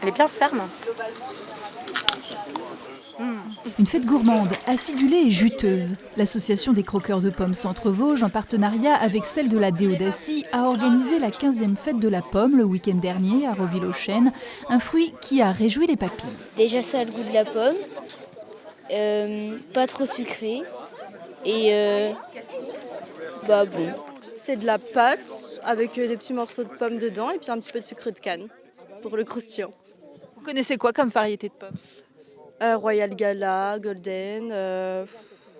Elle est bien ferme. Une fête gourmande, acidulée et juteuse. L'association des croqueurs de pommes Centre-Vosges, en partenariat avec celle de la Déodacie, a organisé la 15e fête de la pomme le week-end dernier à Roville-aux-Chênes. Un fruit qui a réjoui les papilles. Déjà ça a le goût de la pomme, pas trop sucré et bon. C'est de la pâte avec des petits morceaux de pommes dedans et puis un petit peu de sucre de canne pour le croustillant. Vous connaissez quoi comme variété de pommes ? Royal Gala, Golden.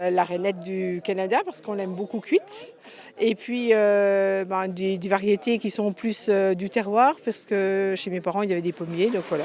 La rainette du Canada parce qu'on l'aime beaucoup cuite. Et puis des variétés qui sont plus du terroir parce que chez mes parents il y avait des pommiers, donc voilà.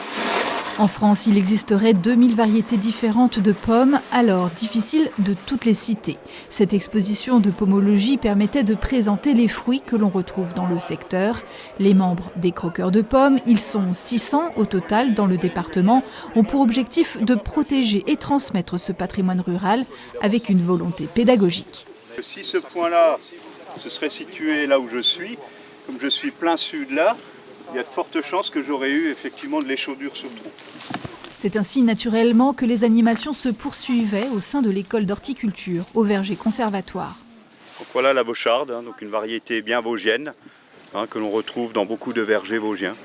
En France, il existerait 2000 variétés différentes de pommes, alors difficile de toutes les citer. Cette exposition de pomologie permettait de présenter les fruits que l'on retrouve dans le secteur. Les membres des croqueurs de pommes, ils sont 600 au total dans le département, ont pour objectif de protéger et transmettre ce patrimoine rural avec une volonté pédagogique. Si ce point-là se serait situé là où je suis, comme je suis plein sud là, il y a de fortes chances que j'aurais eu effectivement de l'échaudure sur le tronc. C'est ainsi naturellement que les animations se poursuivaient au sein de l'école d'horticulture, au verger conservatoire. Donc voilà la Bocharde, donc une variété bien vosgienne, que l'on retrouve dans beaucoup de vergers vosgiens.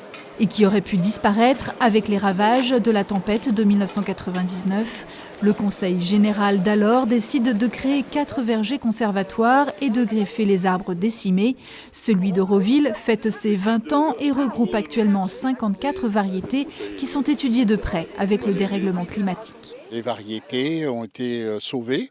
Et qui aurait pu disparaître avec les ravages de la tempête de 1999. Le Conseil général d'alors décide de créer 4 vergers conservatoires et de greffer les arbres décimés. Celui de Roville fête ses 20 ans et regroupe actuellement 54 variétés qui sont étudiées de près avec le dérèglement climatique. Les variétés ont été sauvées.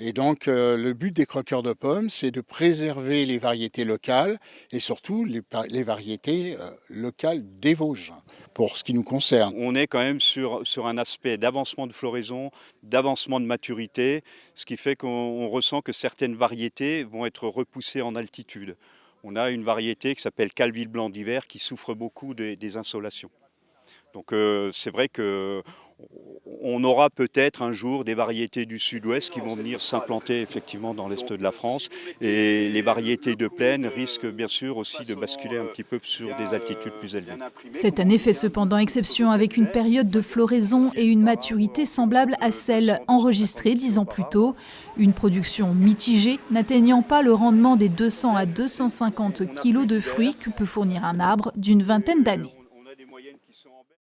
Et donc, le but des croqueurs de pommes, c'est de préserver les variétés locales et surtout les variétés locales des Vosges, pour ce qui nous concerne. On est quand même sur un aspect d'avancement de floraison, d'avancement de maturité, ce qui fait qu'on ressent que certaines variétés vont être repoussées en altitude. On a une variété qui s'appelle Calville blanc d'hiver qui souffre beaucoup des insolations. Donc c'est vrai que on aura peut-être un jour des variétés du sud-ouest qui vont venir s'implanter effectivement dans l'est de la France et les variétés de plaine risquent bien sûr aussi de basculer un petit peu sur des altitudes plus élevées. Cette année fait cependant exception avec une période de floraison et une maturité semblable à celle enregistrée 10 ans plus tôt. Une production mitigée n'atteignant pas le rendement des 200 à 250 kilos de fruits que peut fournir un arbre d'une vingtaine d'années.